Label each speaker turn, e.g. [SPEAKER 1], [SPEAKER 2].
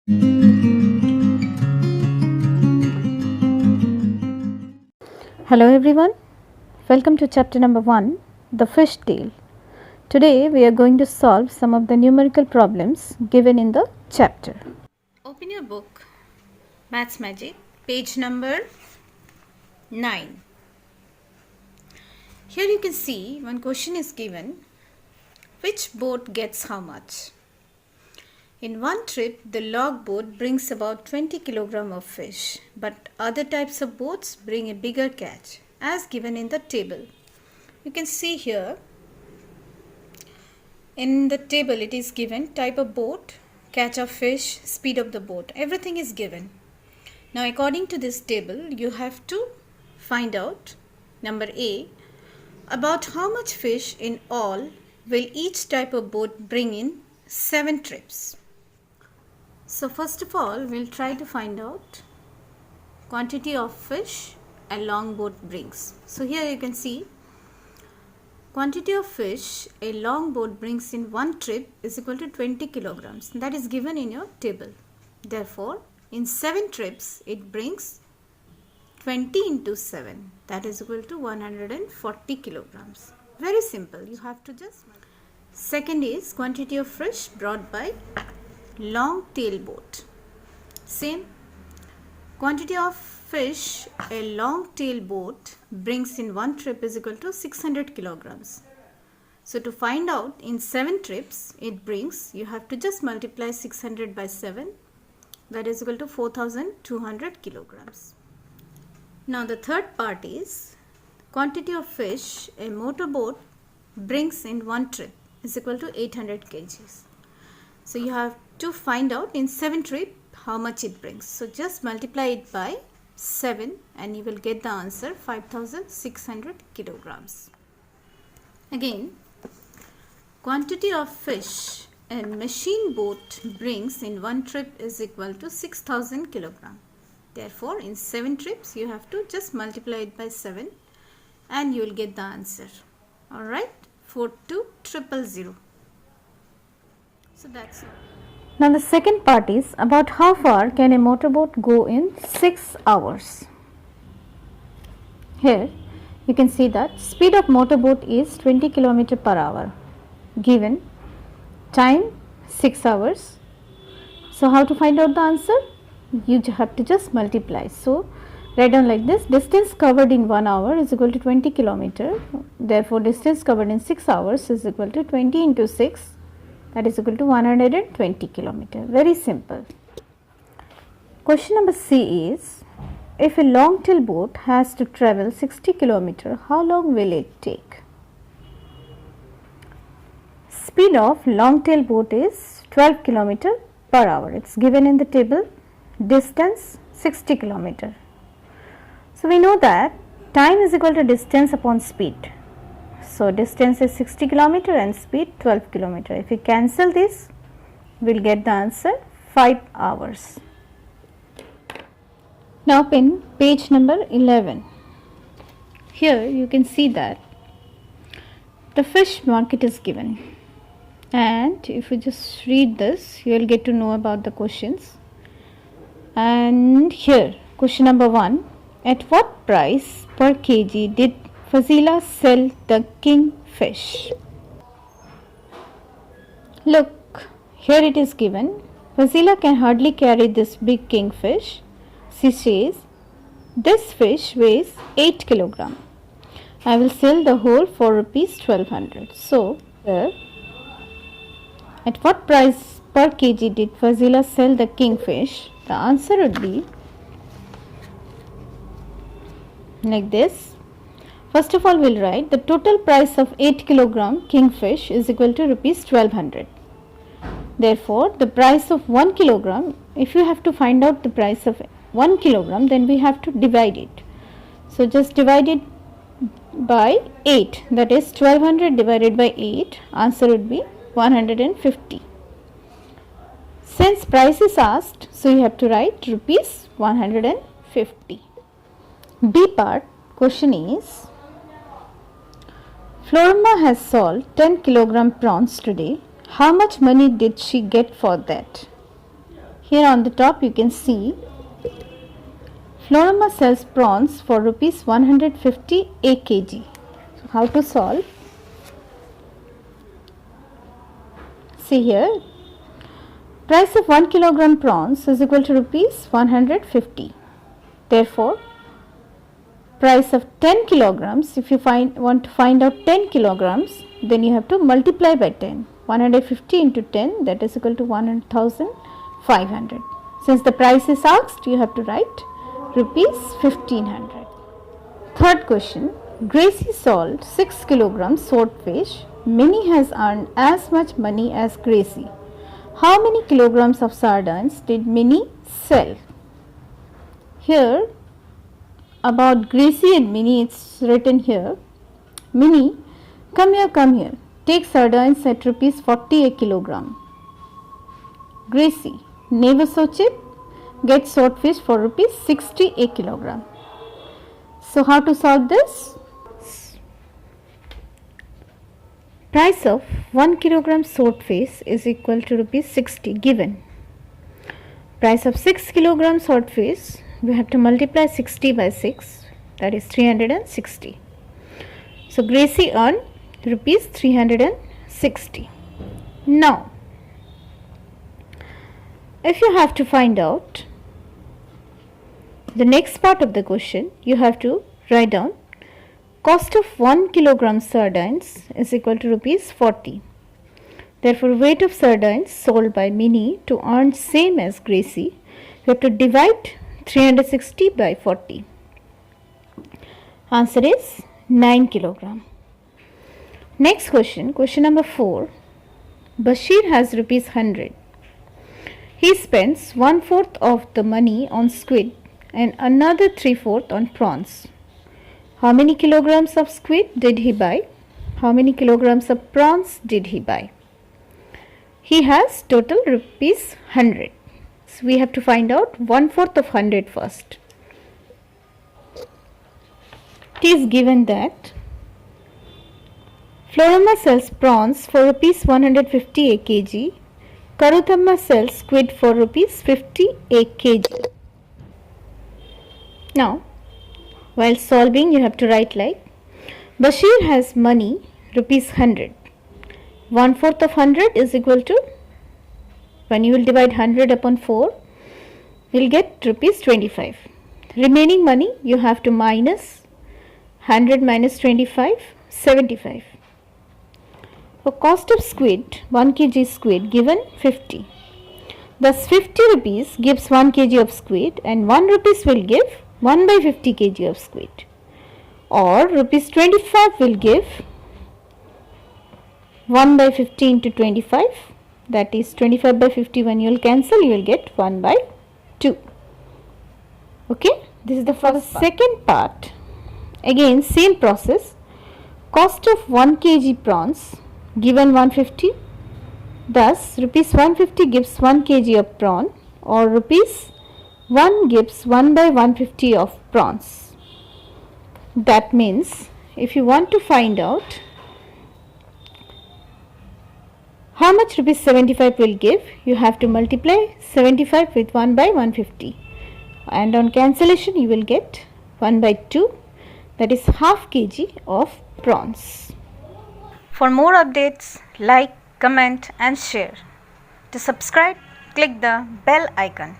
[SPEAKER 1] Hello everyone, welcome to chapter number 1, the fish tail. Today we are going to solve some of the numerical problems given in the chapter. Open your book, Maths Magic, page number 9. Here you can see one question is given, which boat gets how much? In one trip, the log boat brings about 20 kg of fish, but other types of boats bring a bigger catch, as given in the table. You can see here, in the table it is given type of boat, catch of fish, speed of the boat, everything is given. Now according to this table, you have to find out, number A, about how much fish in all will each type of boat bring in 7 trips. So first of all, we'll try to find out quantity of fish a long boat brings. So here you can see quantity of fish a long boat brings in one trip is equal to 20 kilograms. That is given in your table. Therefore, in 7 trips, it brings 20 into 7. That is equal to 140 kilograms. Very simple. You have to just. Second is quantity of fish brought by long tail boat. Same. Quantity of fish a long tail boat brings in one trip is equal to 600 kilograms. So to find out in 7 trips it brings, you have to just multiply 600 by 7. That is equal to 4200 kilograms. Now the third part is quantity of fish a motorboat brings in one trip is equal to 800 kgs. So you have to find out in 7 trip how much it brings. So just multiply it by 7 and you will get the answer 5600 kilograms. Again, quantity of fish a machine boat brings in one trip is equal to 6000 kilograms. Therefore, in 7 trips you have to just multiply it by 7 and you will get the answer. Alright, 42000. So that's it. Now the second part is about how far can a motorboat go in 6 hours. Here you can see that speed of motorboat is 20 km per hour. Given time 6 hours. So how to find out the answer? You have to just multiply. So write down like this: distance covered in 1 hour is equal to 20 km. Therefore distance covered in 6 hours is equal to 20 into 6. That is equal to 120 km. Very simple. Question number C is, if a long tail boat has to travel 60 km, how long will it take? Speed of long tail boat is 12 km per hour. It's given in the table. Distance 60 km. So we know that time is equal to distance upon speed. So distance is 60 km and speed 12 km. If we cancel this, we will get the answer 5 hours. Now open page number 11. Here you can see that the fish market is given. And if you just read this, you will get to know about the questions. And here, question number 1. At what price per kg did Fazila sell the kingfish? Look, here it is given. Fazila can hardly carry this big kingfish. She says, this fish weighs 8 kg. I will sell the whole for rupees 1200. So, here, at what price per kg did Fazila sell the kingfish? The answer would be like this. First of all, we will write the total price of 8 kg kingfish is equal to rupees 1200. Therefore, the price of 1 kg, if you have to find out the price of 1 kg, then we have to divide it. So, just divide it by 8, that is 1200 divided by 8, answer would be 150. Since price is asked, so you have to write rupees 150. B part question is, Florma has sold 10 kg prawns today. How much money did she get for that? Here on the top you can see Florama sells prawns for rupees 150 a kg. So how to solve? See here, price of 1 kilogram prawns is equal to rupees 150. Therefore, price of 10 kilograms, if you want to find out 10 kilograms, then you have to multiply by 10. 150 into 10, that is equal to 1,500. Since the price is asked, you have to write rupees 1500. Third question, Gracie sold 6 kilograms swordfish. Minnie has earned as much money as Gracie. How many kilograms of sardines did Minnie sell? Here, about Gracie and Minnie, it's written here. Minnie, come here. Take sardines at rupees 40 a kilogram. Gracie, never soche, get swordfish for rupees 60 a kilogram. So how to solve this? Price of 1 kilogram swordfish is equal to rupees 60 given. Price of 6 kilogram swordfish, we have to multiply 60 by 6, that is 360. So Gracie earned rupees 360. Now, if you have to find out the next part of the question, you have to write down cost of 1 kilogram sardines is equal to rupees 40. Therefore, weight of sardines sold by Minnie to earn same as Gracie, you have to divide 360 by 40. Answer is 9 kilogram. Next question, question number 4. Bashir has rupees 100. He spends 1/4 of the money on squid and another 3/4 on prawns. How many kilograms of squid did he buy? How many kilograms of prawns did he buy? He has total rupees 100. So we have to find out 1/4 of 100 first. It is given that Florama sells prawns for rupees 150 a kg. Karuthamma sells squid for rupees 50 a kg. Now, while solving, you have to write like Bashir has money rupees 100. 1/4 of 100 is equal to, when you will divide 100 upon 4, you will get rupees 25. Remaining money you have to minus 100 minus 25, 75. For cost of squid, 1 kg squid given 50. Thus 50 rupees gives 1 kg of squid and 1 rupees will give 1 by 50 kg of squid. Or rupees 25 will give 1 by 50 into 25, that is 25 by 50. When you will cancel, you will get 1 by 2. Okay, this is the first part. Second part, again same process. Cost of 1 kg prawns given 150. Thus rupees 150 gives 1 kg of prawn, or rupees 1 gives 1 by 150 of prawns. That means if you want to find out how much rupees 75 will give, you have to multiply 75 with 1 by 150, and on cancellation you will get 1 by 2, that is half kg of prawns. For more updates, like, comment and share. To subscribe, click the bell icon.